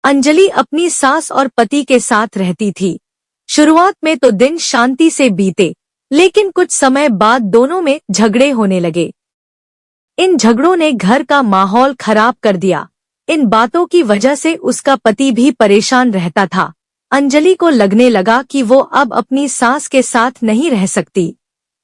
अंजलि अपनी सास और पति के साथ रहती थी। शुरुआत में तो दिन शांति से बीते, लेकिन कुछ समय बाद दोनों में झगड़े होने लगे। इन झगड़ों ने घर का माहौल खराब कर दिया। इन बातों की वजह से उसका पति भी परेशान रहता था। अंजलि को लगने लगा कि वो अब अपनी सास के साथ नहीं रह सकती,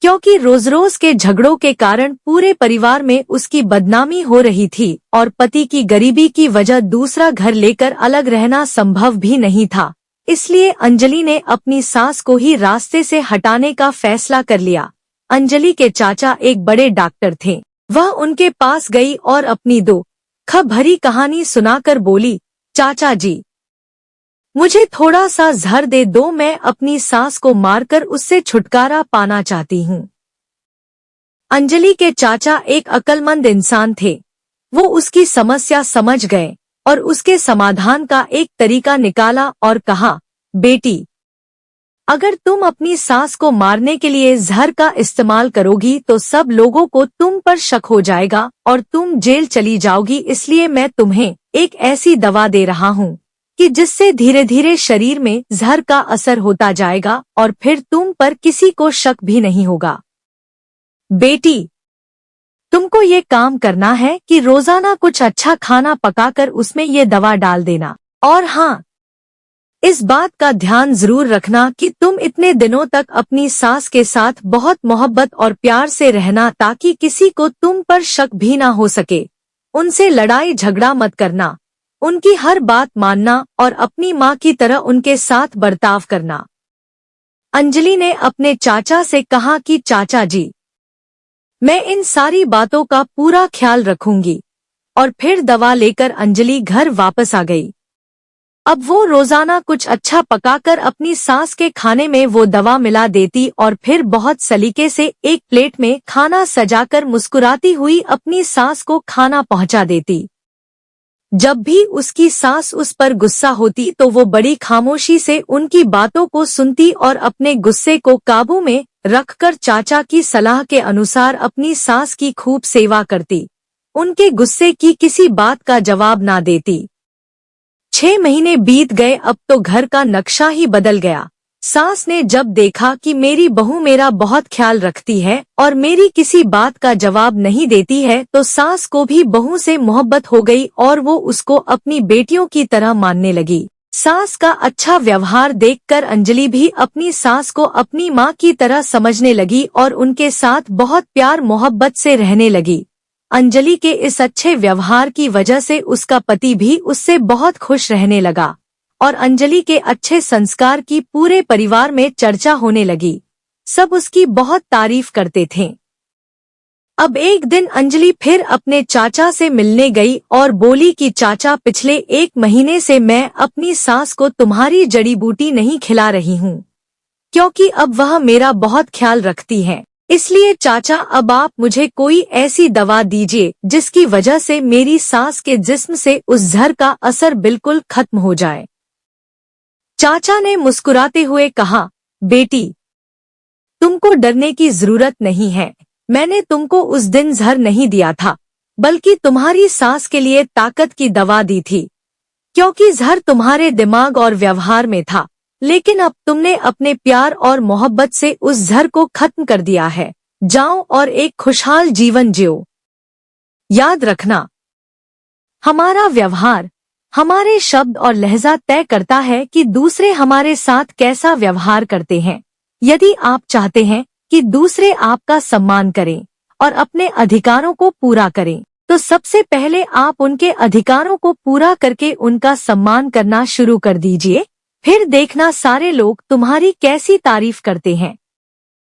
क्योंकि रोज रोज के झगड़ों के कारण पूरे परिवार में उसकी बदनामी हो रही थी और पति की गरीबी की वजह दूसरा घर लेकर अलग रहना संभव भी नहीं था। इसलिए अंजलि ने अपनी सास को ही रास्ते से हटाने का फैसला कर लिया। अंजलि के चाचा एक बड़े डॉक्टर थे। वह उनके पास गई और अपनी दुख भरी कहानी सुनाकर बोली, चाचा जी, मुझे थोड़ा सा जहर दे दो, मैं अपनी सास को मारकर उससे छुटकारा पाना चाहती हूँ। अंजलि के चाचा एक अक्लमंद इंसान थे। वो उसकी समस्या समझ गए और उसके समाधान का एक तरीका निकाला और कहा, बेटी, अगर तुम अपनी सास को मारने के लिए जहर का इस्तेमाल करोगी तो सब लोगों को तुम पर शक हो जाएगा और तुम जेल चली जाओगी। इसलिए मैं तुम्हें एक ऐसी दवा दे रहा हूँ कि जिससे धीरे धीरे शरीर में जहर का असर होता जाएगा और फिर तुम पर किसी को शक भी नहीं होगा। बेटी, तुमको ये काम करना है कि रोजाना कुछ अच्छा खाना पकाकर उसमें ये दवा डाल देना। और हाँ, इस बात का ध्यान जरूर रखना कि तुम इतने दिनों तक अपनी सास के साथ बहुत मोहब्बत और प्यार से रहना, ताकि किसी को तुम पर शक भी ना हो सके। उनसे लड़ाई झगड़ा मत करना, उनकी हर बात मानना और अपनी माँ की तरह उनके साथ बर्ताव करना। अंजलि ने अपने चाचा से कहा कि चाचा जी, मैं इन सारी बातों का पूरा ख्याल रखूंगी। और फिर दवा लेकर अंजलि घर वापस आ गई। अब वो रोजाना कुछ अच्छा पकाकर अपनी सास के खाने में वो दवा मिला देती और फिर बहुत सलीके से एक प्लेट में खाना सजाकर मुस्कुराती हुई अपनी सास को खाना पहुंचा देती। जब भी उसकी सास उस पर गुस्सा होती तो वो बड़ी खामोशी से उनकी बातों को सुनती और अपने गुस्से को काबू में रखकर चाचा की सलाह के अनुसार अपनी सास की खूब सेवा करती, उनके गुस्से की किसी बात का जवाब ना देती। 6 महीने बीत गए। अब तो घर का नक्शा ही बदल गया। सास ने जब देखा कि मेरी बहू मेरा बहुत ख्याल रखती है और मेरी किसी बात का जवाब नहीं देती है, तो सास को भी बहू से मोहब्बत हो गई और वो उसको अपनी बेटियों की तरह मानने लगी। सास का अच्छा व्यवहार देखकर अंजलि भी अपनी सास को अपनी माँ की तरह समझने लगी और उनके साथ बहुत प्यार मोहब्बत से रहने लगी। अंजलि के इस अच्छे व्यवहार की वजह से उसका पति भी उससे बहुत खुश रहने लगा और अंजलि के अच्छे संस्कार की पूरे परिवार में चर्चा होने लगी। सब उसकी बहुत तारीफ करते थे। अब एक दिन अंजलि फिर अपने चाचा से मिलने गई और बोली कि चाचा, पिछले 1 महीने से मैं अपनी सास को तुम्हारी जड़ी बूटी नहीं खिला रही हूँ, क्योंकि अब वह मेरा बहुत ख्याल रखती है। इसलिए चाचा, अब आप मुझे कोई ऐसी दवा दीजिए जिसकी वजह से मेरी सास के जिस्म से उस जहर का असर बिल्कुल खत्म हो जाए। चाचा ने मुस्कुराते हुए कहा, बेटी, तुमको डरने की जरूरत नहीं है। मैंने तुमको उस दिन जहर नहीं दिया था, बल्कि तुम्हारी सास के लिए ताकत की दवा दी थी, क्योंकि जहर तुम्हारे दिमाग और व्यवहार में था। लेकिन अब तुमने अपने प्यार और मोहब्बत से उस जहर को खत्म कर दिया है। जाओ और एक खुशहाल जीवन जियो। याद रखना, हमारा व्यवहार, हमारे शब्द और लहजा तय करता है कि दूसरे हमारे साथ कैसा व्यवहार करते हैं। यदि आप चाहते हैं कि दूसरे आपका सम्मान करें और अपने अधिकारों को पूरा करें, तो सबसे पहले आप उनके अधिकारों को पूरा करके उनका सम्मान करना शुरू कर दीजिए। फिर देखना सारे लोग तुम्हारी कैसी तारीफ करते हैं।